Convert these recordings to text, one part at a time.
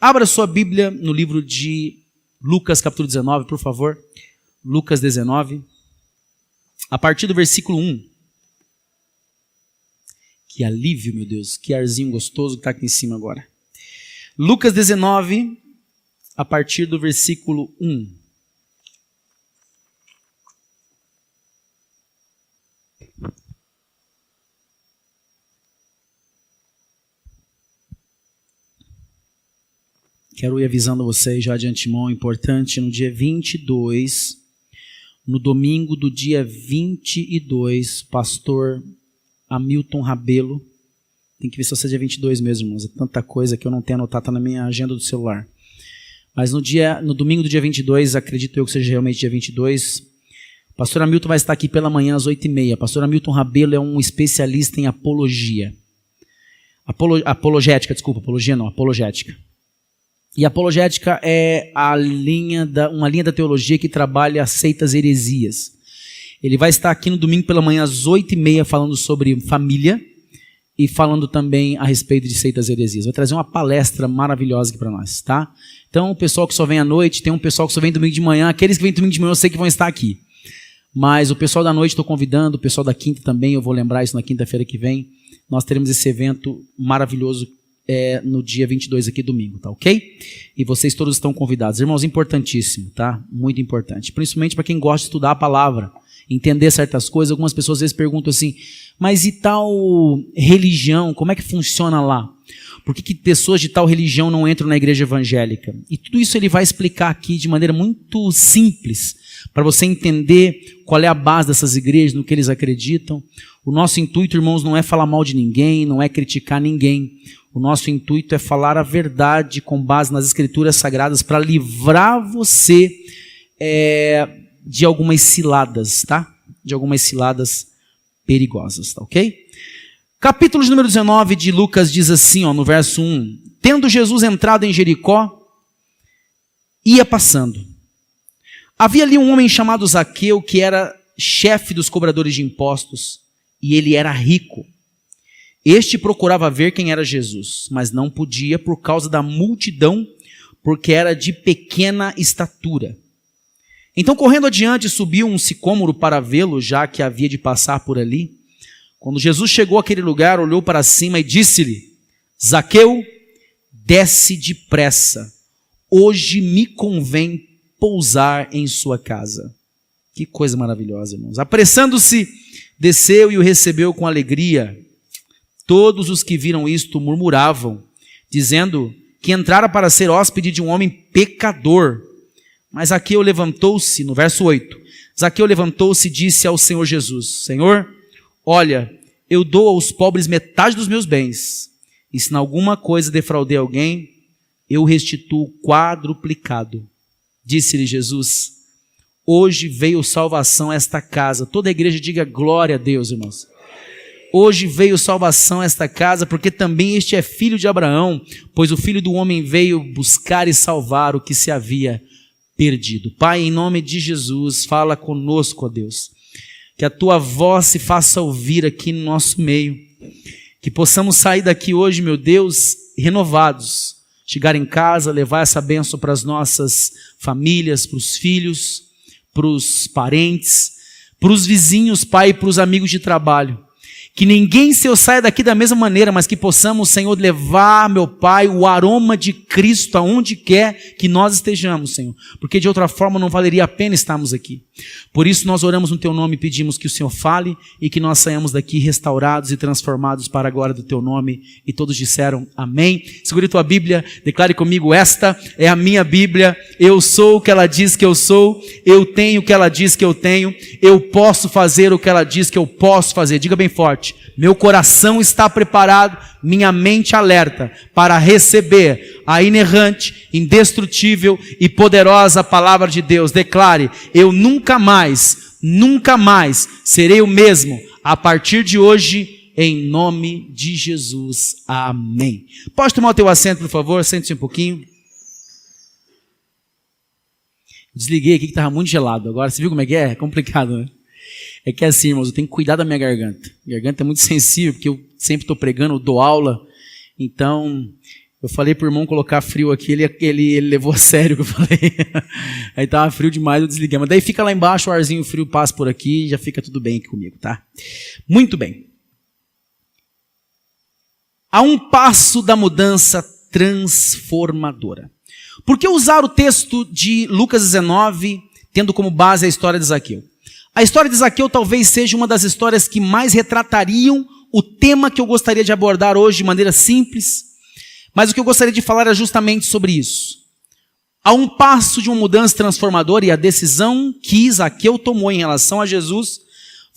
Abra sua Bíblia no livro de Lucas, capítulo 19, por favor. Lucas 19, a partir do versículo 1. Que alívio, meu Deus, que arzinho gostoso que está aqui em cima agora. Lucas 19, a partir do versículo 1. Quero ir avisando vocês já de antemão, importante, no dia 22, no domingo do dia 22, pastor Hamilton Rabelo, tem que ver se vai ser dia 22 mesmo, irmãos, é tanta coisa que eu não tenho anotado, está na minha agenda do celular. Mas no domingo do dia 22, acredito eu que seja realmente dia 22, pastor Hamilton vai estar aqui pela manhã às 8h30. Pastor Hamilton Rabelo é um especialista em apologia. Apologética. E apologética é uma linha da teologia que trabalha seitas e heresias. Ele vai estar aqui no domingo pela manhã às 8h30 falando sobre família e falando também a respeito de seitas e heresias. Vai trazer uma palestra maravilhosa aqui para nós, tá? Então o pessoal que só vem à noite, tem um pessoal que só vem domingo de manhã, aqueles que vêm domingo de manhã eu sei que vão estar aqui. Mas o pessoal da noite estou convidando, o pessoal da quinta também, eu vou lembrar isso na quinta-feira que vem. Nós teremos esse evento maravilhoso no dia 22 aqui, domingo, tá ok? E vocês todos estão convidados. Irmãos, importantíssimo, tá? Muito importante. Principalmente para quem gosta de estudar a palavra, entender certas coisas. Algumas pessoas às vezes perguntam assim, mas e tal religião, como é que funciona lá? Por que pessoas de tal religião não entram na igreja evangélica? E tudo isso ele vai explicar aqui de maneira muito simples, para você entender qual é a base dessas igrejas, no que eles acreditam. O nosso intuito, irmãos, não é falar mal de ninguém, não é criticar ninguém. O nosso intuito é falar a verdade com base nas escrituras sagradas para livrar você de algumas ciladas, tá? De algumas ciladas perigosas, tá ok? Capítulo de número 19 de Lucas diz assim, no verso 1. Tendo Jesus entrado em Jericó, ia passando. Havia ali um homem chamado Zaqueu, que era chefe dos cobradores de impostos, e ele era rico. Este procurava ver quem era Jesus, mas não podia por causa da multidão, porque era de pequena estatura. Então, correndo adiante, subiu um sicômoro para vê-lo, já que havia de passar por ali. Quando Jesus chegou àquele lugar, olhou para cima e disse-lhe, Zaqueu, desce depressa, hoje me convém pousar em sua casa. Que coisa maravilhosa, irmãos. Apressando-se, desceu e o recebeu com alegria. Todos os que viram isto murmuravam, dizendo que entrara para ser hóspede de um homem pecador. Mas Zaqueu levantou-se, no verso 8, Zaqueu levantou-se e disse ao Senhor Jesus, Senhor, olha, eu dou aos pobres metade dos meus bens, e se em alguma coisa defraudei alguém, eu restituo quadruplicado. Disse-lhe Jesus, hoje veio salvação a esta casa. Toda a igreja diga glória a Deus, irmãos. Hoje veio salvação a esta casa, porque também este é filho de Abraão, pois o Filho do Homem veio buscar e salvar o que se havia perdido. Pai, em nome de Jesus, fala conosco, ó Deus. Que a tua voz se faça ouvir aqui no nosso meio. Que possamos sair daqui hoje, meu Deus, renovados. Chegar em casa, levar essa bênção para as nossas famílias, para os filhos, para os parentes, para os vizinhos, Pai, e para os amigos de trabalho. Que ninguém, Senhor, saia daqui da mesma maneira, mas que possamos, Senhor, levar, meu Pai, o aroma de Cristo aonde quer que nós estejamos, Senhor. Porque de outra forma não valeria a pena estarmos aqui. Por isso nós oramos no Teu nome e pedimos que o Senhor fale e que nós saiamos daqui restaurados e transformados para a glória do Teu nome. E todos disseram amém. Segure tua Bíblia, declare comigo, esta é a minha Bíblia. Eu sou o que ela diz que eu sou. Eu tenho o que ela diz que eu tenho. Eu posso fazer o que ela diz que eu posso fazer. Diga bem forte. Meu coração está preparado, minha mente alerta para receber a inerrante, indestrutível e poderosa palavra de Deus. Declare, eu nunca mais serei o mesmo a partir de hoje, em nome de Jesus. Amém. Pode tomar o teu assento, por favor? Sente-se um pouquinho. Desliguei aqui que estava muito gelado. Agora, você viu como é que é? É complicado, né? É que assim, irmãos, eu tenho que cuidar da minha garganta. Minha garganta é muito sensível, porque eu sempre estou pregando, eu dou aula. Então, Eu falei pro irmão colocar frio aqui, ele levou a sério o que eu falei. Aí tava frio demais, eu desliguei. Mas daí fica lá embaixo, o arzinho frio passa por aqui e já fica tudo bem aqui comigo, tá? Muito bem. A um passo da mudança transformadora. Por que usar o texto de Lucas 19, tendo como base a história de Zaqueu? A história de Zaqueu talvez seja uma das histórias que mais retratariam o tema que eu gostaria de abordar hoje de maneira simples, mas o que eu gostaria de falar é justamente sobre isso. A um passo de uma mudança transformadora, e a decisão que Zaqueu tomou em relação a Jesus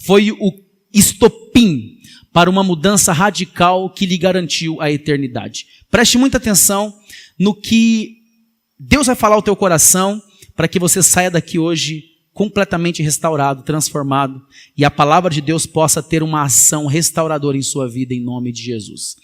foi o estopim para uma mudança radical que lhe garantiu a eternidade. Preste muita atenção no que Deus vai falar ao teu coração para que você saia daqui hoje completamente restaurado, transformado, e a palavra de Deus possa ter uma ação restauradora em sua vida, em nome de Jesus.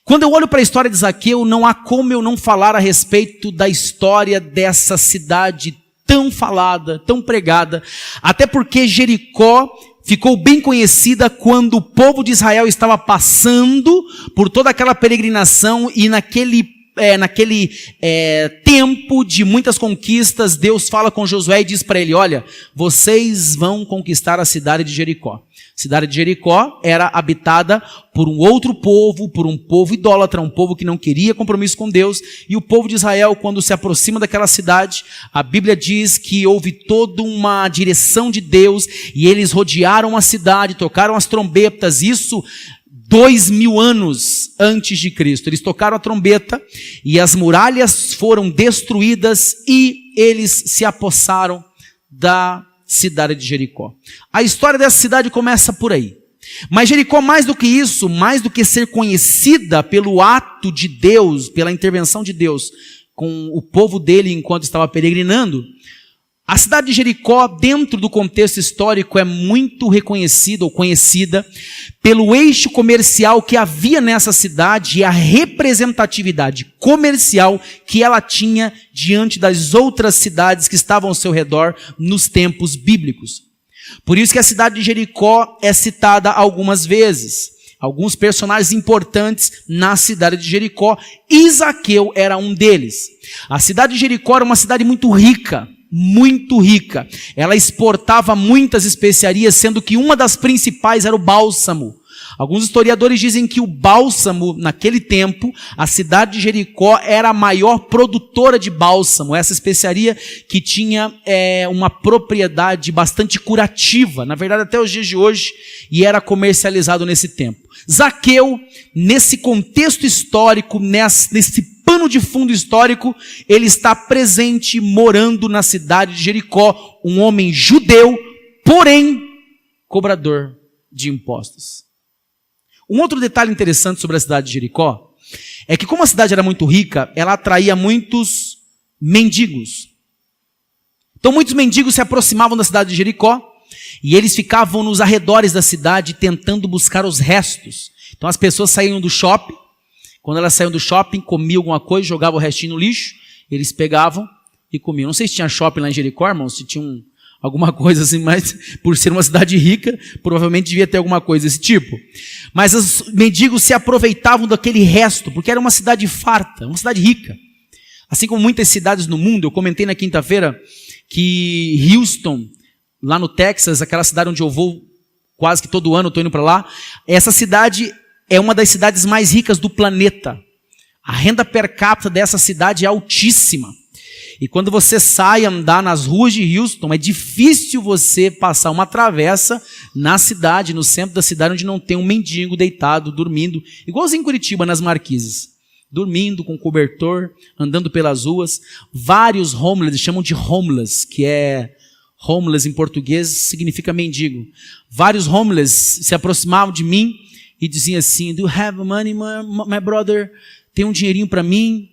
Quando eu olho para a história de Zaqueu, não há como eu não falar a respeito da história dessa cidade tão falada, tão pregada, até porque Jericó ficou bem conhecida quando o povo de Israel estava passando por toda aquela peregrinação e naquele tempo de muitas conquistas, Deus fala com Josué e diz para ele, olha, vocês vão conquistar a cidade de Jericó. A cidade de Jericó era habitada por um outro povo, por um povo idólatra, um povo que não queria compromisso com Deus, e o povo de Israel, quando se aproxima daquela cidade, a Bíblia diz que houve toda uma direção de Deus, e eles rodearam a cidade, tocaram as trombetas, isso 2000 anos antes de Cristo. Eles tocaram a trombeta e as muralhas foram destruídas e eles se apossaram da cidade de Jericó. A história dessa cidade começa por aí. Mas Jericó, mais do que isso, mais do que ser conhecida pelo ato de Deus, pela intervenção de Deus com o povo dele enquanto estava peregrinando, a cidade de Jericó, dentro do contexto histórico, é muito reconhecida ou conhecida pelo eixo comercial que havia nessa cidade e a representatividade comercial que ela tinha diante das outras cidades que estavam ao seu redor nos tempos bíblicos. Por isso que a cidade de Jericó é citada algumas vezes. Alguns personagens importantes na cidade de Jericó, e Zaqueu era um deles. A cidade de Jericó era uma cidade muito rica. Muito rica. Ela exportava muitas especiarias, sendo que uma das principais era o bálsamo. Alguns historiadores dizem que o bálsamo, naquele tempo, a cidade de Jericó era a maior produtora de bálsamo, essa especiaria que tinha uma propriedade bastante curativa, na verdade até os dias de hoje, e era comercializado nesse tempo. Zaqueu, nesse contexto histórico, nesse pano de fundo histórico, ele está presente, morando na cidade de Jericó, um homem judeu, porém, cobrador de impostos. Um outro detalhe interessante sobre a cidade de Jericó, é que como a cidade era muito rica, ela atraía muitos mendigos. Então muitos mendigos se aproximavam da cidade de Jericó, e eles ficavam nos arredores da cidade, tentando buscar os restos. Então as pessoas saíam do shopping, quando elas saíam do shopping, comiam alguma coisa, jogavam o restinho no lixo, eles pegavam e comiam. Não sei se tinha shopping lá em Jericó, irmão, se tinha alguma coisa assim, mas por ser uma cidade rica, provavelmente devia ter alguma coisa desse tipo. Mas os mendigos se aproveitavam daquele resto, porque era uma cidade farta, uma cidade rica. Assim como muitas cidades no mundo, eu comentei na quinta-feira que Houston, lá no Texas, aquela cidade onde eu vou quase que todo ano, eu estou indo para lá, essa cidade é uma das cidades mais ricas do planeta. A renda per capita dessa cidade é altíssima. E quando você sai andar nas ruas de Houston, é difícil você passar uma travessa na cidade, no centro da cidade, onde não tem um mendigo deitado, dormindo, igualzinho em Curitiba, nas marquises. Dormindo com cobertor, andando pelas ruas. Vários homeless, eles chamam de homeless, que é homeless em português, significa mendigo. Vários homeless se aproximavam de mim e diziam assim, do you have money, my brother? Tem um dinheirinho para mim?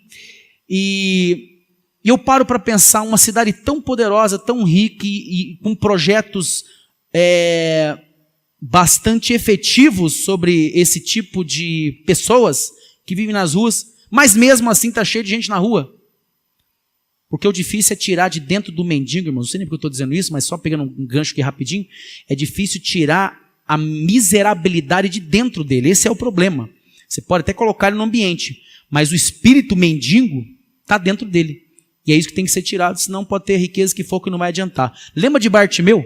E eu paro para pensar, uma cidade tão poderosa, tão rica e com projetos bastante efetivos sobre esse tipo de pessoas que vivem nas ruas, mas mesmo assim está cheio de gente na rua. Porque o difícil é tirar de dentro do mendigo, irmão, não sei nem porque eu estou dizendo isso, mas só pegando um gancho aqui rapidinho, é difícil tirar a miserabilidade de dentro dele, esse é o problema. Você pode até colocar ele no ambiente, mas o espírito mendigo está dentro dele. E é isso que tem que ser tirado, senão pode ter riqueza que for que não vai adiantar. Lembra de Bartimeu?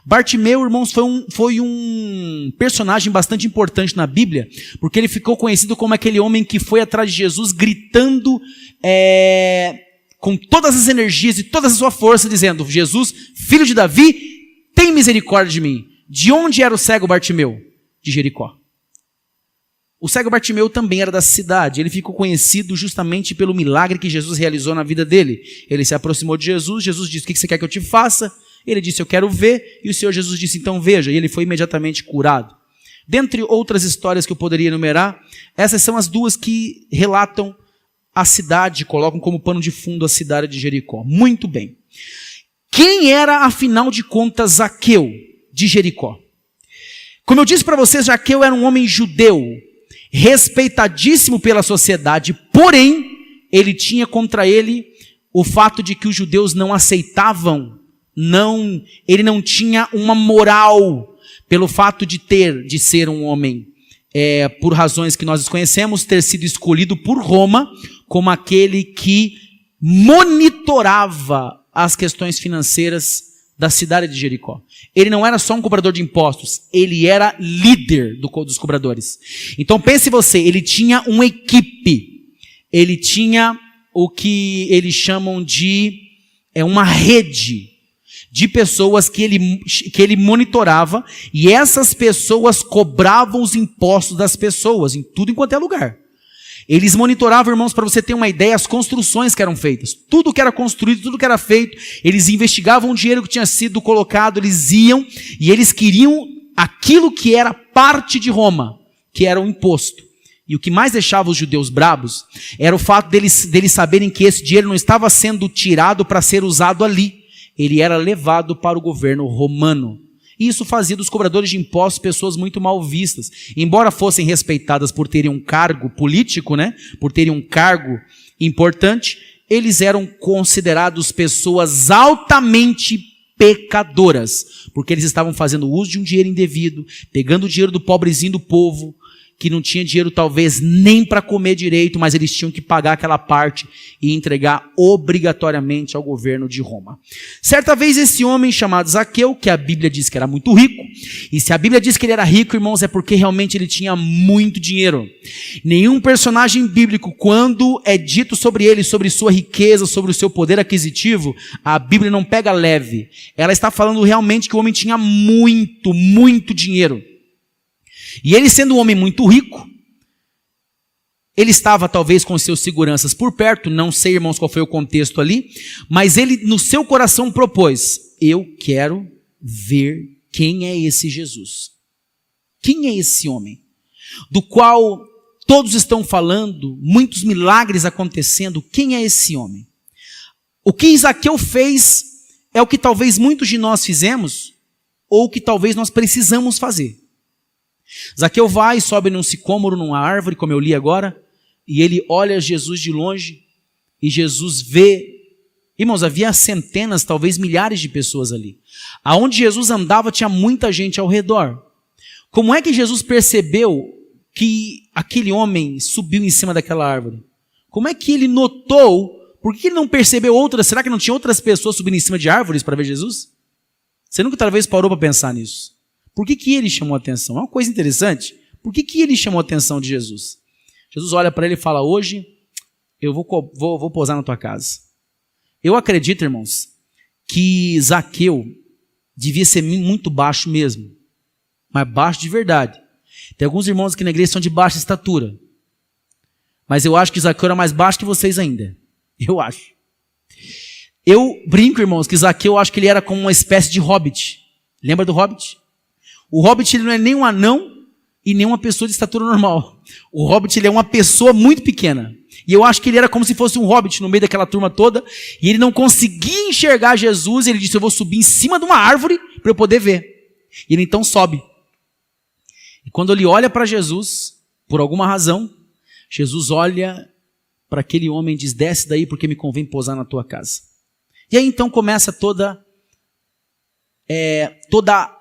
Bartimeu, irmãos, foi um personagem bastante importante na Bíblia, porque ele ficou conhecido como aquele homem que foi atrás de Jesus gritando com todas as energias e toda a sua força, dizendo: Jesus, filho de Davi, tem misericórdia de mim. De onde era o cego Bartimeu? De Jericó. O cego Bartimeu também era da cidade. Ele ficou conhecido justamente pelo milagre que Jesus realizou na vida dele. Ele se aproximou de Jesus, Jesus disse: o que você quer que eu te faça? Ele disse: eu quero ver. E o Senhor Jesus disse: então veja. E ele foi imediatamente curado. Dentre outras histórias que eu poderia enumerar, essas são as duas que relatam a cidade, colocam como pano de fundo a cidade de Jericó. Muito bem. Quem era, afinal de contas, Zaqueu de Jericó? Como eu disse para vocês, Zaqueu era um homem judeu, respeitadíssimo pela sociedade, porém, ele tinha contra ele o fato de que os judeus não aceitavam, ele não tinha uma moral, pelo fato de ser um homem, por razões que nós desconhecemos, ter sido escolhido por Roma como aquele que monitorava as questões financeiras da cidade de Jericó. Ele não era só um cobrador de impostos, ele era líder dos cobradores. Então pense você, ele tinha uma equipe, ele tinha o que eles chamam de uma rede de pessoas que ele monitorava, e essas pessoas cobravam os impostos das pessoas, em tudo enquanto é lugar. Eles monitoravam, irmãos, para você ter uma ideia, as construções que eram feitas. Tudo que era construído, tudo que era feito, eles investigavam o dinheiro que tinha sido colocado, eles iam e eles queriam aquilo que era parte de Roma, que era o imposto. E o que mais deixava os judeus bravos era o fato deles saberem que esse dinheiro não estava sendo tirado para ser usado ali. Ele era levado para o governo romano. E isso fazia dos cobradores de impostos pessoas muito mal vistas. Embora fossem respeitadas por terem um cargo político, por terem um cargo importante, eles eram considerados pessoas altamente pecadoras, porque eles estavam fazendo uso de um dinheiro indevido, pegando o dinheiro do pobrezinho do povo, que não tinha dinheiro talvez nem para comer direito, mas eles tinham que pagar aquela parte e entregar obrigatoriamente ao governo de Roma. Certa vez esse homem chamado Zaqueu, que a Bíblia diz que era muito rico, e se a Bíblia diz que ele era rico, irmãos, é porque realmente ele tinha muito dinheiro. Nenhum personagem bíblico, quando é dito sobre ele, sobre sua riqueza, sobre o seu poder aquisitivo, a Bíblia não pega leve. Ela está falando realmente que o homem tinha muito, muito dinheiro. E ele, sendo um homem muito rico, ele estava talvez com seus seguranças por perto, não sei, irmãos, qual foi o contexto ali, mas ele no seu coração propôs: eu quero ver quem é esse Jesus. Quem é esse homem? Do qual todos estão falando, muitos milagres acontecendo. Quem é esse homem? O que Zaqueu fez é o que talvez muitos de nós fizemos, ou o que talvez nós precisamos fazer. Zaqueu vai e sobe num sicômoro, numa árvore, como eu li agora, e ele olha Jesus de longe, e Jesus vê. Irmãos, havia centenas, talvez milhares de pessoas ali. Aonde Jesus andava tinha muita gente ao redor. Como é que Jesus percebeu que aquele homem subiu em cima daquela árvore? Como é que ele notou? Por que ele não percebeu outras? Será que não tinha outras pessoas subindo em cima de árvores para ver Jesus? Você nunca talvez parou para pensar nisso? Por que ele chamou a atenção? É uma coisa interessante. Por que ele chamou a atenção de Jesus? Jesus olha para ele e fala: hoje eu vou pousar na tua casa. Eu acredito, irmãos, que Zaqueu devia ser muito baixo mesmo. Mas baixo de verdade. Tem alguns irmãos aqui na igreja que são de baixa estatura. Mas eu acho que Zaqueu era mais baixo que vocês ainda. Eu acho. Eu brinco, irmãos, que Zaqueu, eu acho que ele era como uma espécie de hobbit. Lembra do hobbit? O hobbit ele não é nem um anão e nem uma pessoa de estatura normal. O hobbit ele é uma pessoa muito pequena. E eu acho que ele era como se fosse um hobbit no meio daquela turma toda. E ele não conseguia enxergar Jesus. E ele disse: eu vou subir em cima de uma árvore para eu poder ver. E ele então sobe. E quando ele olha para Jesus, por alguma razão, Jesus olha para aquele homem e diz: desce daí porque me convém pousar na tua casa. E aí então começa toda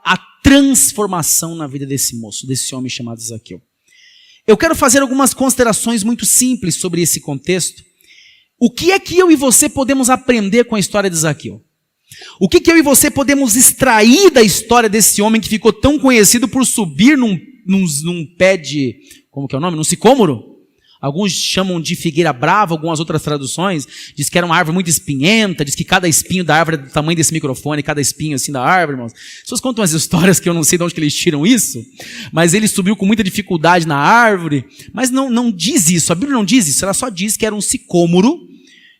a transformação na vida desse moço, desse homem chamado Zaqueu. eu quero fazer algumas considerações muito simples sobre esse contexto. O que é que eu e você podemos aprender com a história de Zaqueu? O que eu e você podemos extrair da história desse homem que ficou tão conhecido por subir num pé de, como que é o nome? Num sicômoro? Alguns chamam de figueira brava, algumas outras traduções diz que era uma árvore muito espinhenta, diz que cada espinho da árvore é do tamanho desse microfone, cada espinho assim da árvore, irmãos. As pessoas contam umas histórias que eu não sei de onde que eles tiram isso, mas ele subiu com muita dificuldade na árvore, mas não diz isso, a Bíblia não diz isso, ela só diz que era um sicômoro,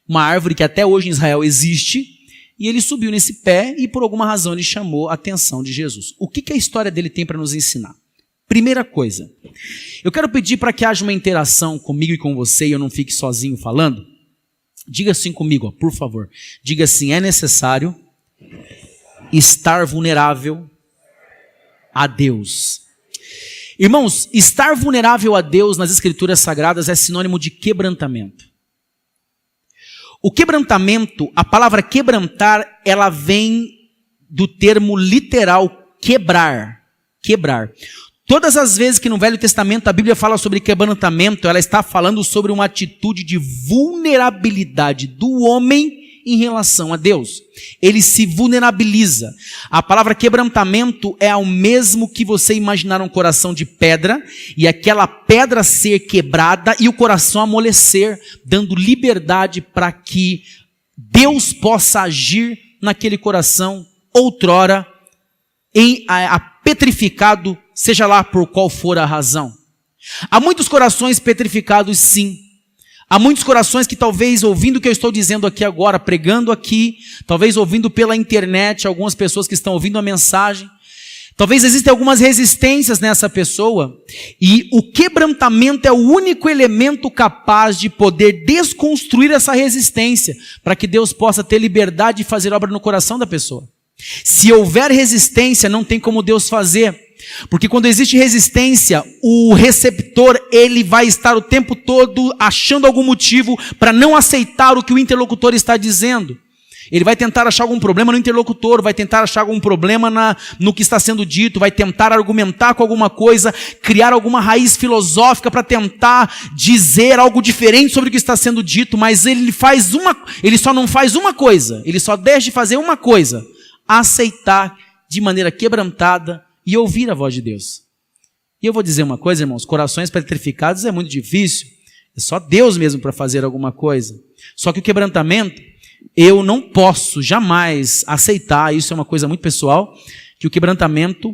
uma árvore que até hoje em Israel existe, e ele subiu nesse pé e por alguma razão ele chamou a atenção de Jesus. O que a história dele tem para nos ensinar? Primeira coisa, eu quero pedir para que haja uma interação comigo e com você e eu não fique sozinho falando. Diga assim comigo, por favor. Diga assim, é necessário estar vulnerável a Deus. Irmãos, estar vulnerável a Deus nas Escrituras Sagradas é sinônimo de quebrantamento. O quebrantamento, a palavra quebrantar, ela vem do termo literal quebrar. Quebrar. Todas as vezes que no Velho Testamento a Bíblia fala sobre quebrantamento, ela está falando sobre uma atitude de vulnerabilidade do homem em relação a Deus. Ele se vulnerabiliza. A palavra quebrantamento é ao mesmo que você imaginar um coração de pedra e aquela pedra ser quebrada e o coração amolecer, dando liberdade para que Deus possa agir naquele coração outrora petrificado, seja lá por qual for a razão. Há muitos corações petrificados, sim. Há muitos corações que talvez ouvindo o que eu estou dizendo aqui agora, pregando aqui, talvez ouvindo pela internet, algumas pessoas que estão ouvindo a mensagem, talvez existem algumas resistências nessa pessoa, e o quebrantamento é o único elemento capaz de poder desconstruir essa resistência, para que Deus possa ter liberdade de fazer obra no coração da pessoa. Se houver resistência, não tem como Deus fazer, porque quando existe resistência, o receptor, ele vai estar o tempo todo achando algum motivo para não aceitar o que o interlocutor está dizendo. Ele vai tentar achar algum problema no interlocutor, vai tentar achar algum problema no que está sendo dito, vai tentar argumentar com alguma coisa, criar alguma raiz filosófica para tentar dizer algo diferente sobre o que está sendo dito, mas ele só não faz uma coisa, ele só deixa de fazer uma coisa: aceitar de maneira quebrantada e ouvir a voz de Deus. E eu vou dizer uma coisa, irmãos, corações petrificados é muito difícil, é só Deus mesmo para fazer alguma coisa. Só que o quebrantamento, eu não posso jamais aceitar, isso é uma coisa muito pessoal, que o quebrantamento,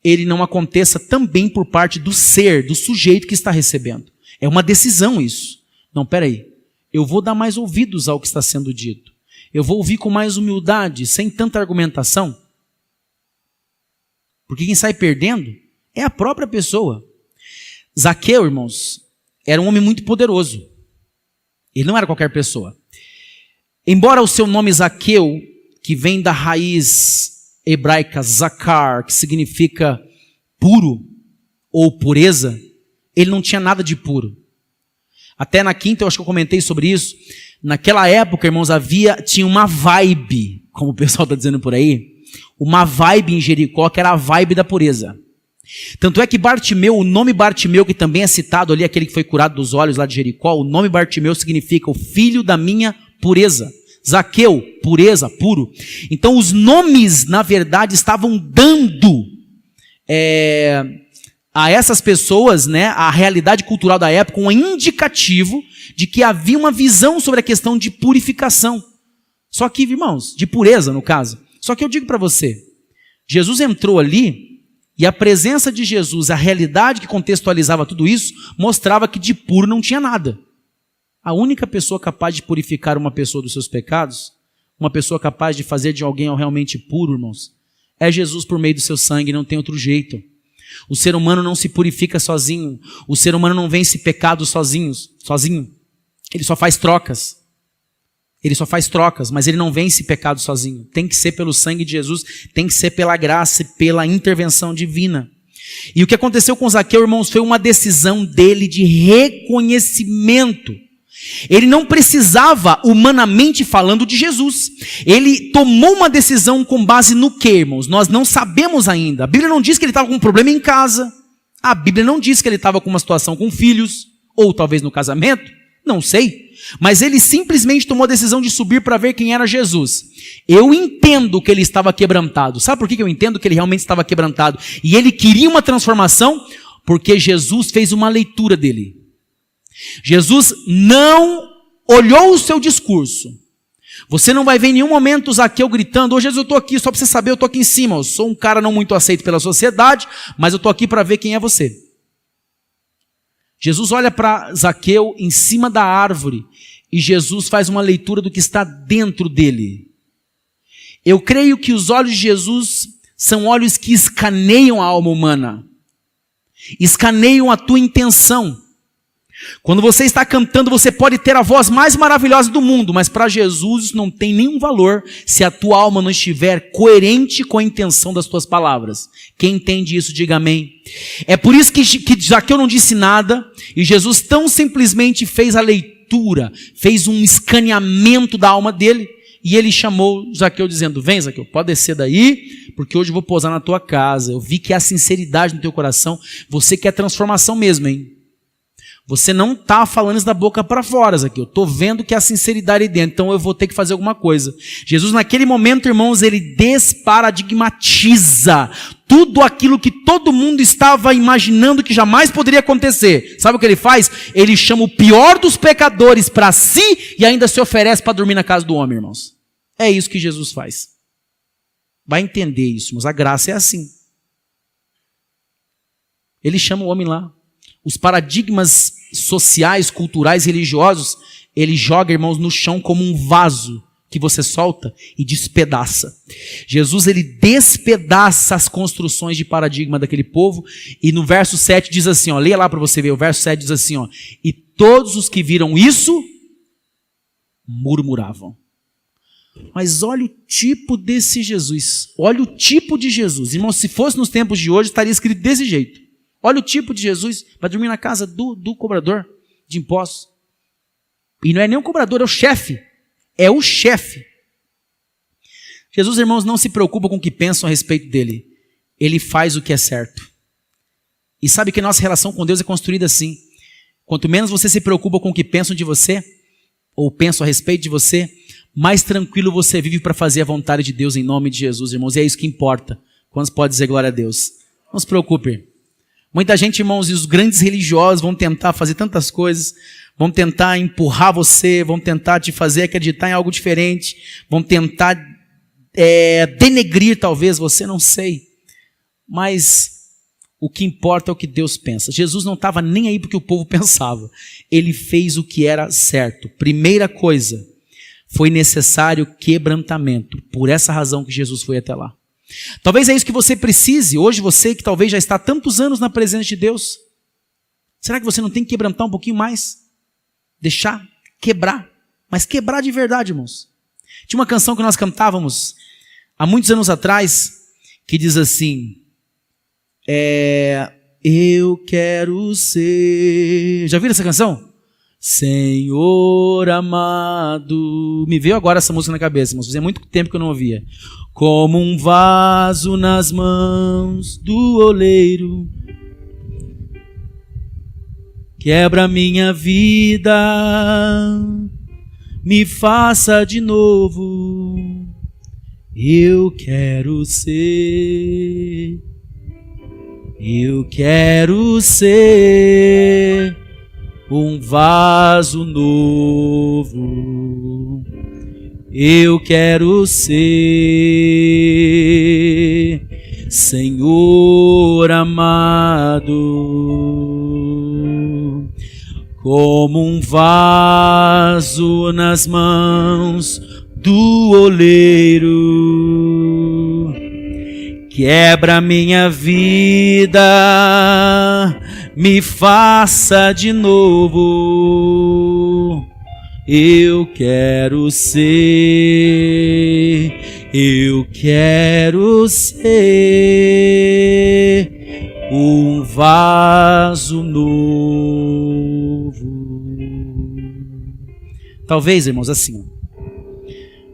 ele não aconteça também por parte do ser, do sujeito que está recebendo. É uma decisão isso. Não, peraí, eu vou dar mais ouvidos ao que está sendo dito. Eu vou ouvir com mais humildade, sem tanta argumentação. Porque quem sai perdendo é a própria pessoa. Zaqueu, irmãos, era um homem muito poderoso. Ele não era qualquer pessoa. Embora o seu nome Zaqueu, que vem da raiz hebraica zakar, que significa puro ou pureza, ele não tinha nada de puro. Até na quinta eu acho que eu comentei sobre isso. Naquela época, irmãos, tinha uma vibe, como o pessoal está dizendo por aí, uma vibe em Jericó, que era a vibe da pureza. Tanto é que Bartimeu, o nome Bartimeu, que também é citado ali, aquele que foi curado dos olhos lá de Jericó, o nome Bartimeu significa o filho da minha pureza. Zaqueu, pureza, puro. Então os nomes, na verdade, estavam dando a essas pessoas, né, a realidade cultural da época, um indicativo de que havia uma visão sobre a questão de purificação. Só que, irmãos, de pureza no caso. Só que eu digo para você, Jesus entrou ali e a presença de Jesus, a realidade que contextualizava tudo isso, mostrava que de puro não tinha nada. A única pessoa capaz de purificar uma pessoa dos seus pecados, uma pessoa capaz de fazer de alguém realmente puro, irmãos, é Jesus por meio do seu sangue, não tem outro jeito. O ser humano não se purifica sozinho, o ser humano não vence pecado sozinho. Ele só faz trocas. Mas ele não vence pecado sozinho. Tem que ser pelo sangue de Jesus, tem que ser pela graça e pela intervenção divina. E o que aconteceu com Zaqueu, irmãos, foi uma decisão dele de reconhecimento. Ele não precisava, humanamente falando, de Jesus. Ele tomou uma decisão com base no quê, irmãos? Nós não sabemos ainda. A Bíblia não diz que ele estava com um problema em casa. A Bíblia não diz que ele estava com uma situação com filhos, ou talvez no casamento, não sei. Mas ele simplesmente tomou a decisão de subir para ver quem era Jesus. Eu entendo que ele estava quebrantado. Sabe por que eu entendo que ele realmente estava quebrantado? E ele queria uma transformação? Porque Jesus fez uma leitura dele. Jesus não olhou o seu discurso. Você não vai ver em nenhum momento Zaqueu gritando: ô Jesus, eu estou aqui, só para você saber, eu estou aqui em cima. Eu sou um cara não muito aceito pela sociedade, mas eu estou aqui para ver quem é você. Jesus olha para Zaqueu em cima da árvore e Jesus faz uma leitura do que está dentro dele. Eu creio que os olhos de Jesus são olhos que escaneiam a alma humana, escaneiam a tua intenção. Quando você está cantando, você pode ter a voz mais maravilhosa do mundo, mas para Jesus isso não tem nenhum valor se a tua alma não estiver coerente com a intenção das tuas palavras. Quem entende isso, diga amém. É por isso que Zaqueu não disse nada, e Jesus tão simplesmente fez a leitura, fez um escaneamento da alma dele, e ele chamou Zaqueu dizendo: vem Zaqueu, pode descer daí, porque hoje eu vou pousar na tua casa. Eu vi que há sinceridade no teu coração, você quer transformação mesmo, hein? Você não está falando isso da boca para fora, Zaqueu. Eu estou vendo que há sinceridade aí dentro, então eu vou ter que fazer alguma coisa. Jesus, naquele momento, irmãos, ele desparadigmatiza tudo aquilo que todo mundo estava imaginando que jamais poderia acontecer. Sabe o que ele faz? Ele chama o pior dos pecadores para si e ainda se oferece para dormir na casa do homem, irmãos. É isso que Jesus faz. Vai entender isso, mas a graça é assim. Ele chama o homem lá. Os paradigmas sociais, culturais, religiosos, ele joga, irmãos, no chão como um vaso que você solta e despedaça. Jesus, ele despedaça as construções de paradigma daquele povo, e no verso 7 diz assim, ó, leia lá para você ver, o verso 7 diz assim, ó, e todos os que viram isso, murmuravam. Mas olha o tipo desse Jesus, olha o tipo de Jesus. Irmãos, se fosse nos tempos de hoje, estaria escrito desse jeito. Olha o tipo de Jesus, vai dormir na casa do cobrador de impostos. E não é nem o cobrador, é o chefe. É o chefe. Jesus, irmãos, não se preocupa com o que pensam a respeito dele. Ele faz o que é certo. E sabe que nossa relação com Deus é construída assim. Quanto menos você se preocupa com o que pensam de você, ou pensam a respeito de você, mais tranquilo você vive para fazer a vontade de Deus em nome de Jesus, irmãos. E é isso que importa. Quantos podem dizer glória a Deus? Não se preocupe. Muita gente, irmãos, e os grandes religiosos vão tentar fazer tantas coisas, vão tentar empurrar você, vão tentar te fazer acreditar em algo diferente, vão tentar denegrir talvez você, não sei. Mas o que importa é o que Deus pensa. Jesus não estava nem aí porque o povo pensava. Ele fez o que era certo. Primeira coisa, foi necessário quebrantamento. Por essa razão que Jesus foi até lá. Talvez é isso que você precise, hoje você que talvez já está há tantos anos na presença de Deus. Será que você não tem que quebrantar um pouquinho mais? Deixar quebrar, mas quebrar de verdade, irmãos. Tinha uma canção que nós cantávamos há muitos anos atrás, que diz assim, eu quero ser... Já viram essa canção? Senhor amado, me veio agora essa música na cabeça, mas fazia muito tempo que eu não ouvia. Como um vaso nas mãos do oleiro, quebra minha vida, me faça de novo, eu quero ser um vaso novo, eu quero ser, Senhor amado, como um vaso nas mãos do oleiro, quebra minha vida, me faça de novo, eu quero ser um vaso novo. Talvez, irmãos, assim,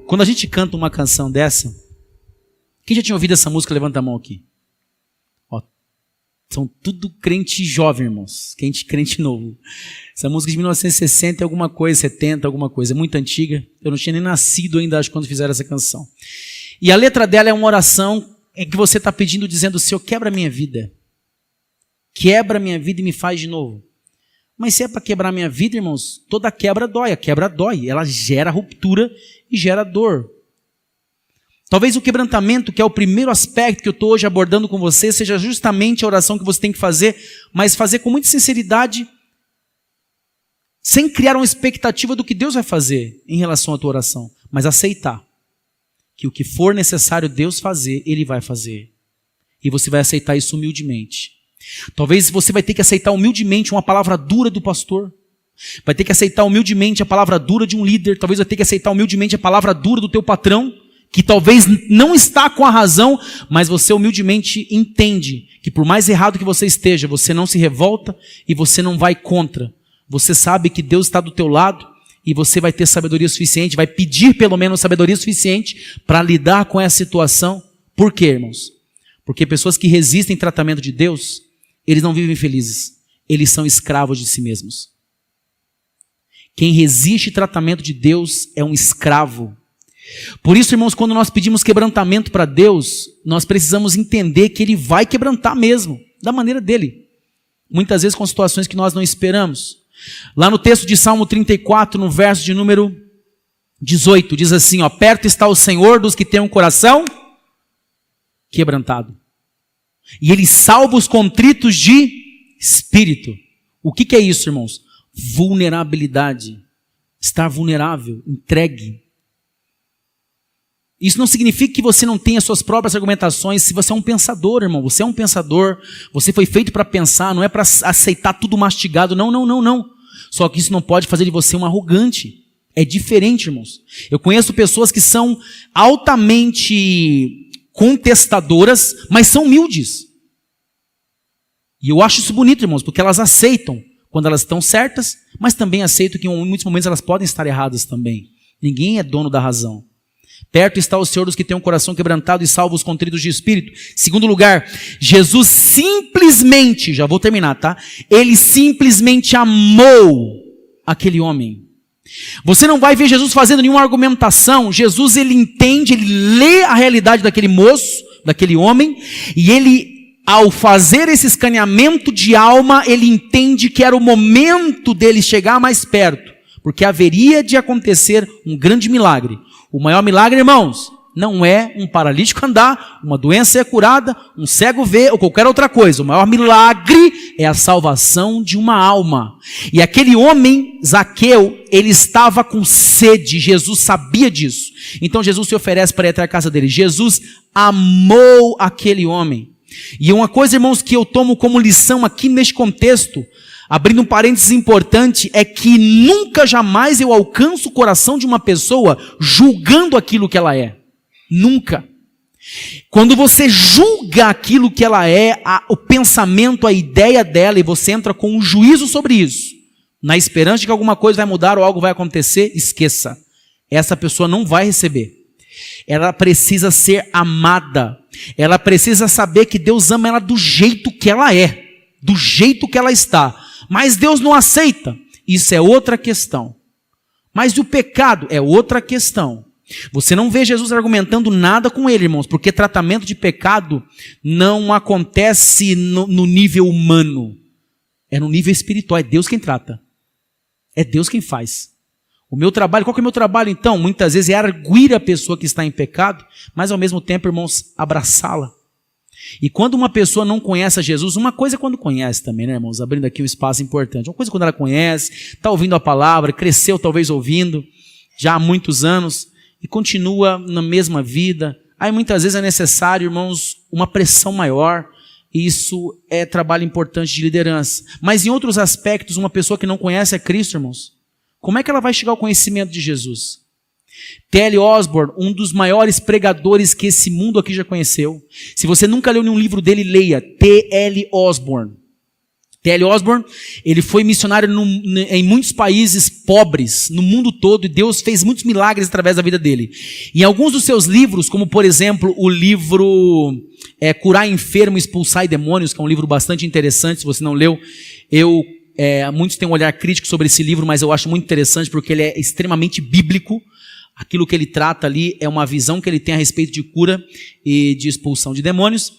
quando a gente canta uma canção dessa, quem já tinha ouvido essa música, levanta a mão aqui. Ó, São tudo crente jovem, irmãos. Crente novo. Essa música de 1960 é alguma coisa, 70, alguma coisa. É muito antiga. Eu não tinha nem nascido ainda, acho, quando fizeram essa canção. E a letra dela é uma oração em que você está pedindo, dizendo: Senhor, quebra a minha vida. Quebra a minha vida e me faz de novo. Mas se é para quebrar a minha vida, irmãos, toda quebra dói. A quebra dói. Ela gera ruptura e gera dor. Talvez o quebrantamento, que é o primeiro aspecto que eu estou hoje abordando com você, seja justamente a oração que você tem que fazer, mas fazer com muita sinceridade, sem criar uma expectativa do que Deus vai fazer em relação à tua oração, mas aceitar que o que for necessário Deus fazer, Ele vai fazer. E você vai aceitar isso humildemente. Talvez você vai ter que aceitar humildemente uma palavra dura do pastor, vai ter que aceitar humildemente a palavra dura de um líder, talvez vai ter que aceitar humildemente a palavra dura do teu patrão, que talvez não está com a razão, mas você humildemente entende que por mais errado que você esteja, você não se revolta e você não vai contra. Você sabe que Deus está do teu lado e você vai ter sabedoria suficiente, vai pedir pelo menos sabedoria suficiente para lidar com essa situação. Por quê, irmãos? Porque pessoas que resistem ao tratamento de Deus, eles não vivem felizes, eles são escravos de si mesmos. Quem resiste ao tratamento de Deus é um escravo. Por isso, irmãos, quando nós pedimos quebrantamento para Deus, nós precisamos entender que Ele vai quebrantar mesmo, da maneira dEle. Muitas vezes com situações que nós não esperamos. Lá no texto de Salmo 34, no verso de número 18, diz assim, ó: perto está o Senhor dos que têm um coração quebrantado. E Ele salva os contritos de espírito. O que é isso, irmãos? Vulnerabilidade. Estar vulnerável, entregue. Isso não significa que você não tenha suas próprias argumentações. Se você é um pensador, irmão, você é um pensador, você foi feito para pensar, não é para aceitar tudo mastigado, não. Só que isso não pode fazer de você um arrogante. É diferente, irmãos. Eu conheço pessoas que são altamente contestadoras, mas são humildes. E eu acho isso bonito, irmãos, porque elas aceitam quando elas estão certas, mas também aceitam que em muitos momentos elas podem estar erradas também. Ninguém é dono da razão. Perto está o Senhor dos que têm um coração quebrantado e salva os contritos de espírito. Segundo lugar, Jesus simplesmente, já vou terminar, tá? Ele simplesmente amou aquele homem. Você não vai ver Jesus fazendo nenhuma argumentação. Jesus, ele entende, ele lê a realidade daquele moço, daquele homem, e ele, ao fazer esse escaneamento de alma, ele entende que era o momento dele chegar mais perto, porque haveria de acontecer um grande milagre. O maior milagre, irmãos, não é um paralítico andar, uma doença ser curada, um cego ver ou qualquer outra coisa. O maior milagre é a salvação de uma alma. E aquele homem, Zaqueu, ele estava com sede. Jesus sabia disso. Então Jesus se oferece para ir até a casa dele. Jesus amou aquele homem. E uma coisa, irmãos, que eu tomo como lição aqui neste contexto, abrindo um parênteses importante, é que nunca, jamais eu alcanço o coração de uma pessoa julgando aquilo que ela é. Nunca. Quando você julga aquilo que ela é, o pensamento, a ideia dela, e você entra com um juízo sobre isso, na esperança de que alguma coisa vai mudar ou algo vai acontecer, esqueça. Essa pessoa não vai receber. Ela precisa ser amada. Ela precisa saber que Deus ama ela do jeito que ela é, do jeito que ela está. Mas Deus não aceita. Isso é outra questão. Mas o pecado é outra questão. Você não vê Jesus argumentando nada com ele, irmãos, porque tratamento de pecado não acontece no nível humano. É no nível espiritual. É Deus quem trata. É Deus quem faz. O meu trabalho, qual que é o meu trabalho então? Muitas vezes é arguir a pessoa que está em pecado, mas ao mesmo tempo, irmãos, abraçá-la. E quando uma pessoa não conhece a Jesus, uma coisa é quando conhece também, né, irmãos? Abrindo aqui um espaço importante. Uma coisa é quando ela conhece, está ouvindo a palavra, cresceu talvez ouvindo, já há muitos anos, e continua na mesma vida. Aí muitas vezes é necessário, irmãos, uma pressão maior. E isso é trabalho importante de liderança. Mas em outros aspectos, uma pessoa que não conhece a Cristo, irmãos, como é que ela vai chegar ao conhecimento de Jesus? T.L. Osborne, um dos maiores pregadores que esse mundo aqui já conheceu. Se você nunca leu nenhum livro dele, leia T.L. Osborne. T.L. Osborne, ele foi missionário em muitos países pobres, no mundo todo, e Deus fez muitos milagres através da vida dele. Em alguns dos seus livros, como por exemplo o livro Curar Enfermo, Expulsar Demônios, que é um livro bastante interessante, se você não leu. Muitos têm um olhar crítico sobre esse livro, mas eu acho muito interessante porque ele é extremamente bíblico. Aquilo que ele trata ali é uma visão que ele tem a respeito de cura e de expulsão de demônios.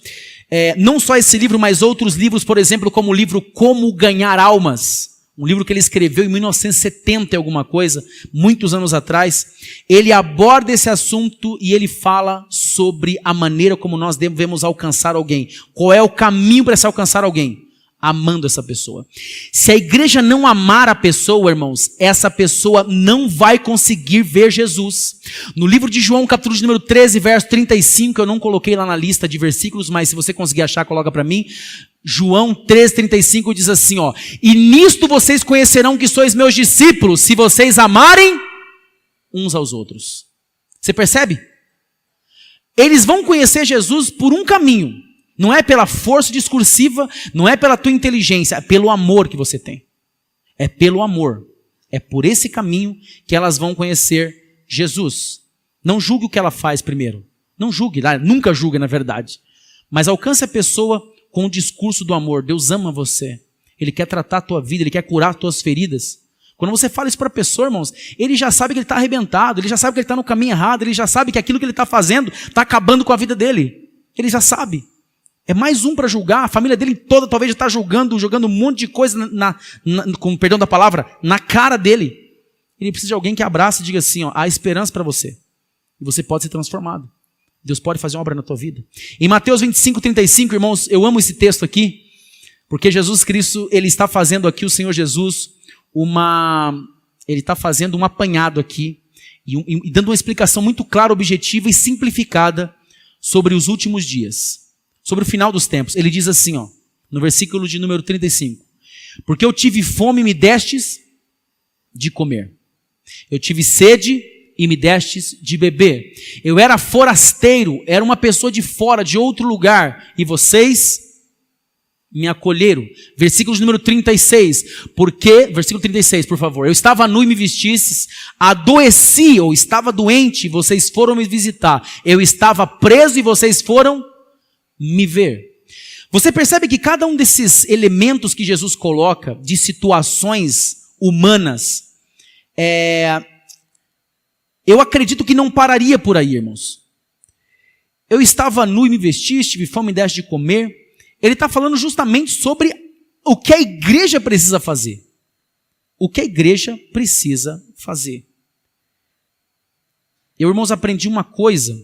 Não só esse livro, mas outros livros, por exemplo, como o livro Como Ganhar Almas, um livro que ele escreveu em 1970 e alguma coisa, muitos anos atrás. Ele aborda esse assunto e ele fala sobre a maneira como nós devemos alcançar alguém. Qual é o caminho para se alcançar alguém? Amando essa pessoa. Se a igreja não amar a pessoa, irmãos, essa pessoa não vai conseguir ver Jesus. No livro de João, capítulo de número 13, verso 35, eu não coloquei lá na lista de versículos, mas se você conseguir achar, coloca para mim. João 13, 35 diz assim, e nisto vocês conhecerão que sois meus discípulos, se vocês amarem uns aos outros. Você percebe? Eles vão conhecer Jesus por um caminho. Não é pela força discursiva, não é pela tua inteligência, é pelo amor que você tem. É pelo amor. É por esse caminho que elas vão conhecer Jesus. Não julgue o que ela faz primeiro. Não julgue, nunca julgue na verdade. Mas alcance a pessoa com o discurso do amor. Deus ama você. Ele quer tratar a tua vida, Ele quer curar as tuas feridas. Quando você fala isso para a pessoa, irmãos, ele já sabe que ele está arrebentado, ele já sabe que ele está no caminho errado, ele já sabe que aquilo que ele está fazendo está acabando com a vida dele. Ele já sabe. É mais um para julgar, a família dele toda talvez já está jogando um monte de coisa, com perdão da palavra, na cara dele. Ele precisa de alguém que abrace e diga assim, há esperança para você. E você pode ser transformado. Deus pode fazer uma obra na tua vida. Em Mateus 25, 35, irmãos, eu amo esse texto aqui, porque Jesus Cristo, Ele está fazendo aqui, o Senhor Jesus, Ele está fazendo um apanhado aqui, e dando uma explicação muito clara, objetiva e simplificada sobre os últimos dias. Sobre o final dos tempos. Ele diz assim, no versículo de número 35. Porque eu tive fome e me destes de comer. Eu tive sede e me destes de beber. Eu era forasteiro, era uma pessoa de fora, de outro lugar, e vocês me acolheram. Versículo de número 36. Versículo 36, por favor. Eu estava nu e me vestistes, adoeci ou estava doente, vocês foram me visitar. Eu estava preso e vocês foram me ver. Você percebe que cada um desses elementos que Jesus coloca, de situações humanas, eu acredito que não pararia por aí, irmãos. Eu estava nu e me vestiste, tive fome e me deste de comer. Ele está falando justamente sobre o que a igreja precisa fazer. O que a igreja precisa fazer. Eu, irmãos, aprendi uma coisa.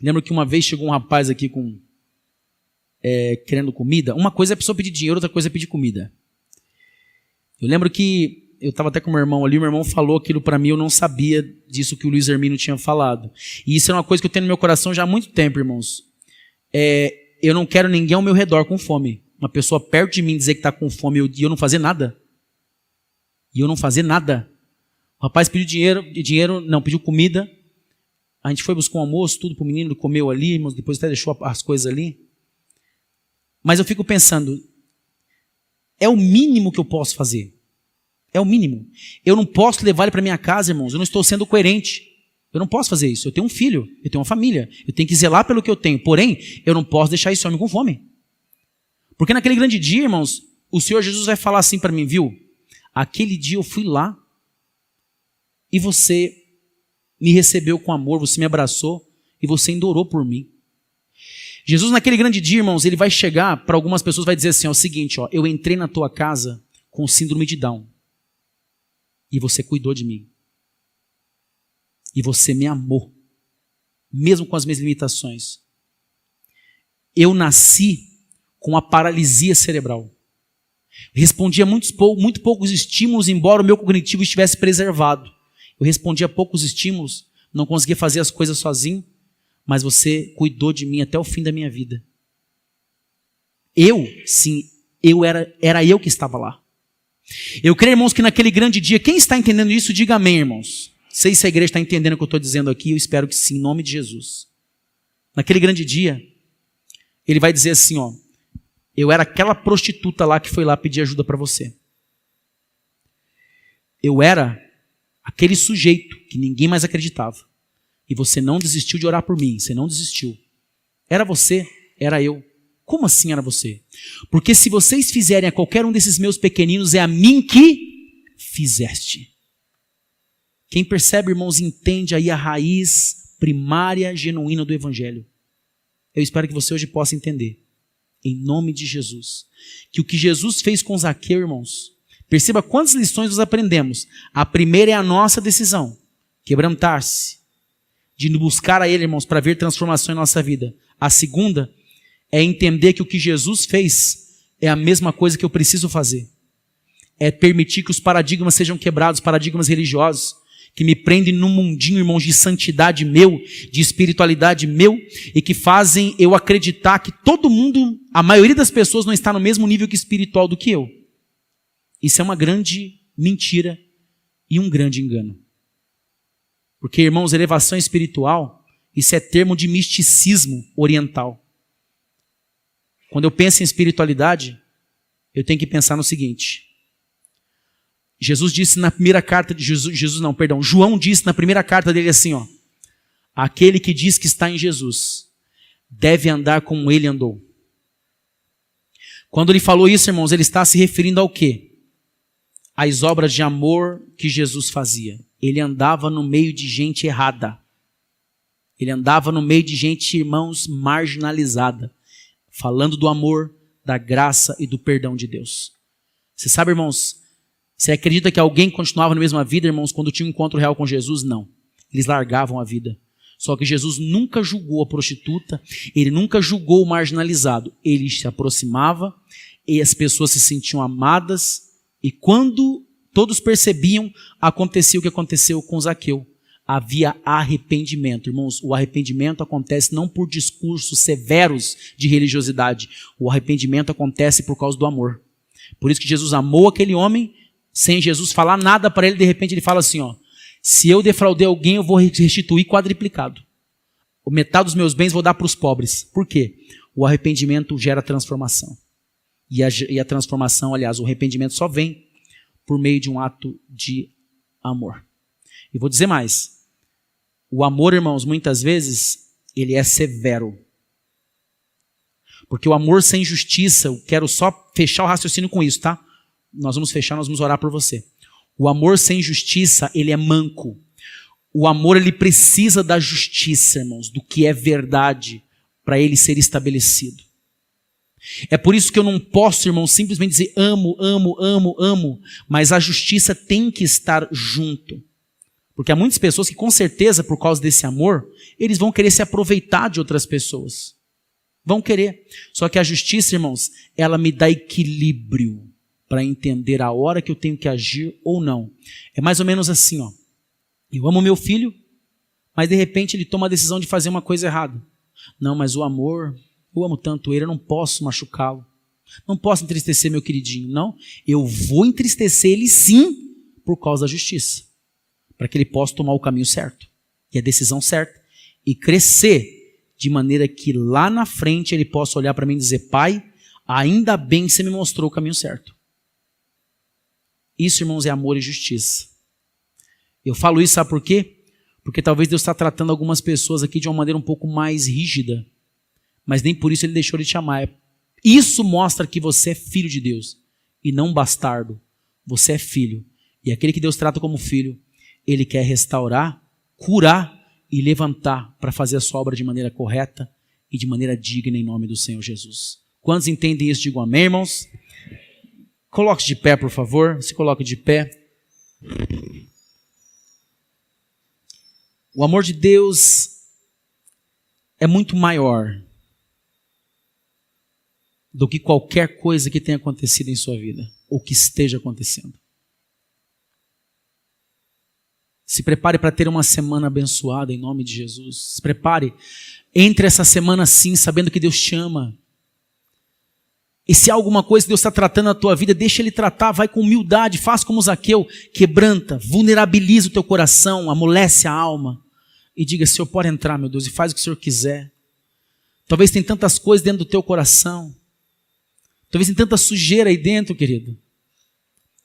Lembro que uma vez chegou um rapaz aqui querendo comida. Uma coisa é a pessoa pedir dinheiro, outra coisa é pedir comida. Eu lembro que eu estava até com o meu irmão ali, o meu irmão falou aquilo para mim, eu não sabia disso que o Luiz Hermino tinha falado. E isso é uma coisa que eu tenho no meu coração já há muito tempo, irmãos. Eu não quero ninguém ao meu redor com fome. Uma pessoa perto de mim dizer que está com fome e eu não fazer nada. O rapaz pediu pediu comida. A gente foi buscar um almoço, tudo para o menino, comeu ali, mas depois até deixou as coisas ali. Mas eu fico pensando, é o mínimo que eu posso fazer. É o mínimo. Eu não posso levar ele para minha casa, irmãos, eu não estou sendo coerente. Eu não posso fazer isso. Eu tenho um filho, eu tenho uma família, eu tenho que zelar pelo que eu tenho. Porém, eu não posso deixar esse homem com fome. Porque naquele grande dia, irmãos, o Senhor Jesus vai falar assim para mim, viu? Aquele dia eu fui lá e você me recebeu com amor, você me abraçou e você ainda orou por mim. Jesus naquele grande dia, irmãos, ele vai chegar para algumas pessoas, vai dizer assim, o seguinte, eu entrei na tua casa com síndrome de Down e você cuidou de mim. E você me amou, mesmo com as minhas limitações. Eu nasci com a paralisia cerebral. Respondia muito poucos estímulos, embora o meu cognitivo estivesse preservado. Eu respondia a poucos estímulos, não conseguia fazer as coisas sozinho, mas você cuidou de mim até o fim da minha vida. Era eu que estava lá. Eu creio, irmãos, que naquele grande dia, quem está entendendo isso, diga amém, irmãos. Sei se a igreja está entendendo o que eu estou dizendo aqui, eu espero que sim, em nome de Jesus. Naquele grande dia, ele vai dizer assim, eu era aquela prostituta lá que foi lá pedir ajuda para você. Eu era aquele sujeito que ninguém mais acreditava. E você não desistiu de orar por mim, você não desistiu. Era você era eu. Como assim era você? Porque se vocês fizerem a qualquer um desses meus pequeninos, é a mim que fizeste. Quem percebe, irmãos, entende aí a raiz primária, genuína do Evangelho. Eu espero que você hoje possa entender, em nome de Jesus, que o que Jesus fez com Zaqueu, irmãos, perceba quantas lições nós aprendemos. A primeira é a nossa decisão, quebrantar-se, de buscar a Ele, irmãos, para ver transformação em nossa vida. A segunda é entender que o que Jesus fez é a mesma coisa que eu preciso fazer. É permitir que os paradigmas sejam quebrados, paradigmas religiosos, que me prendem num mundinho, irmãos, de santidade meu, de espiritualidade meu, e que fazem eu acreditar que todo mundo, a maioria das pessoas não está no mesmo nível espiritual do que eu. Isso é uma grande mentira e um grande engano. Porque, irmãos, elevação espiritual, isso é termo de misticismo oriental. Quando eu penso em espiritualidade, eu tenho que pensar no seguinte. Jesus disse na primeira carta de João disse na primeira carta dele assim, ó: aquele que diz que está em Jesus deve andar como ele andou. Quando ele falou isso, irmãos, ele está se referindo ao quê? Às obras de amor que Jesus fazia. Ele andava no meio de gente errada. Ele andava no meio de gente, irmãos, marginalizada, falando do amor, da graça e do perdão de Deus. Você sabe, irmãos, você acredita que alguém continuava na mesma vida, irmãos, quando tinha um encontro real com Jesus? Não. Eles largavam a vida. Só que Jesus nunca julgou a prostituta, ele nunca julgou o marginalizado. Ele se aproximava e as pessoas se sentiam amadas, e quando todos percebiam, acontecia o que aconteceu com Zaqueu. Havia arrependimento. Irmãos, o arrependimento acontece não por discursos severos de religiosidade. O arrependimento acontece por causa do amor. Por isso que Jesus amou aquele homem, sem Jesus falar nada para ele, de repente ele fala assim, ó: se eu defraudei alguém, eu vou restituir quadriplicado. Metade dos meus bens vou dar para os pobres. Por quê? O arrependimento gera transformação. E a transformação, aliás, o arrependimento só vem por meio de um ato de amor. E vou dizer mais. O amor, irmãos, muitas vezes, ele é severo. Porque o amor sem justiça, eu quero só fechar o raciocínio com isso, tá? Nós vamos fechar, nós vamos orar por você. O amor sem justiça, ele é manco. O amor, ele precisa da justiça, irmãos, do que é verdade, para ele ser estabelecido. É por isso que eu não posso, irmãos, simplesmente dizer amo, amo, amo, amo, mas a justiça tem que estar junto. Porque há muitas pessoas que, com certeza, por causa desse amor, eles vão querer se aproveitar de outras pessoas. Vão querer. Só que a justiça, irmãos, ela me dá equilíbrio para entender a hora que eu tenho que agir ou não. É mais ou menos assim, ó. Eu amo meu filho, mas de repente ele toma a decisão de fazer uma coisa errada. Não, mas o amor, eu amo tanto ele, eu não posso machucá-lo. Não posso entristecer meu queridinho. Não, eu vou entristecer ele sim, por causa da justiça. Para que ele possa tomar o caminho certo, e a decisão certa, e crescer de maneira que lá na frente ele possa olhar para mim e dizer: pai, ainda bem que você me mostrou o caminho certo. Isso, irmãos, é amor e justiça. Eu falo isso, sabe por quê? Porque talvez Deus está tratando algumas pessoas aqui de uma maneira um pouco mais rígida, mas nem por isso ele deixou de te amar. Isso mostra que você é filho de Deus, e não bastardo. Você é filho, e aquele que Deus trata como filho, ele quer restaurar, curar e levantar para fazer a sua obra de maneira correta e de maneira digna em nome do Senhor Jesus. Quantos entendem isso? Digam amém, irmãos. Coloque de pé, por favor. Se coloque de pé. O amor de Deus é muito maior do que qualquer coisa que tenha acontecido em sua vida ou que esteja acontecendo. Se prepare para ter uma semana abençoada em nome de Jesus. Se prepare. Entre essa semana sim, sabendo que Deus te ama. E se há alguma coisa que Deus está tratando na tua vida, deixa Ele tratar, vai com humildade, faz como Zaqueu, quebranta, vulnerabiliza o teu coração, amolece a alma. E diga: Senhor, pode entrar, meu Deus, e faz o que o Senhor quiser. Talvez tem tantas coisas dentro do teu coração. Talvez tem tanta sujeira aí dentro, querido.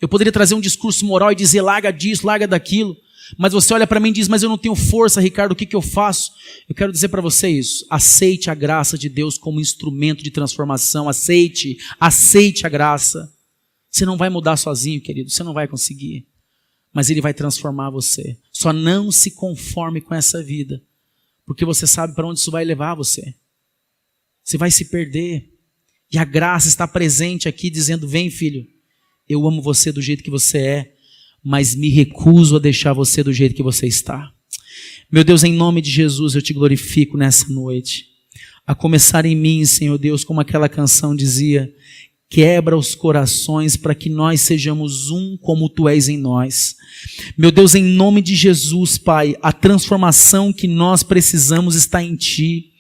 Eu poderia trazer um discurso moral e dizer: larga disso, larga daquilo. Mas você olha para mim e diz, mas eu não tenho força, Ricardo, o que eu faço? Eu quero dizer para você isso. Aceite a graça de Deus como instrumento de transformação. Aceite a graça. Você não vai mudar sozinho, querido, você não vai conseguir. Mas Ele vai transformar você. Só não se conforme com essa vida, porque você sabe para onde isso vai levar você. Você vai se perder. E a graça está presente aqui dizendo, vem filho, eu amo você do jeito que você é, mas me recuso a deixar você do jeito que você está. Meu Deus, em nome de Jesus, eu te glorifico nessa noite. A começar em mim, Senhor Deus, como aquela canção dizia, quebra os corações para que nós sejamos um como Tu és em nós. Meu Deus, em nome de Jesus, Pai, a transformação que nós precisamos está em Ti.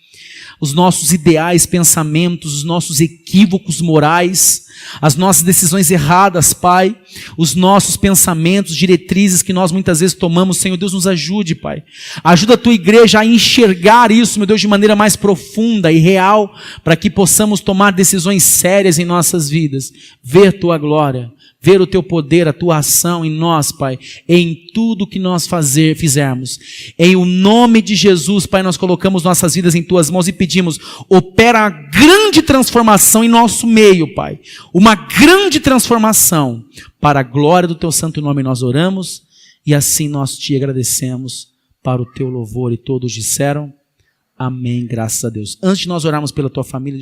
Os nossos ideais, pensamentos, os nossos equívocos morais, as nossas decisões erradas, Pai, os nossos pensamentos, diretrizes que nós muitas vezes tomamos, Senhor Deus, nos ajude, Pai. Ajuda a Tua igreja a enxergar isso, meu Deus, de maneira mais profunda e real, para que possamos tomar decisões sérias em nossas vidas, ver Tua glória, ver o Teu poder, a Tua ação em nós, Pai, em tudo que nós fizermos. Em o nome de Jesus, Pai, nós colocamos nossas vidas em Tuas mãos e pedimos, opera a grande transformação em nosso meio, Pai. Uma grande transformação. Para a glória do Teu santo nome nós oramos e assim nós Te agradecemos para o Teu louvor. E todos disseram, amém, graças a Deus. Antes de nós orarmos pela tua família,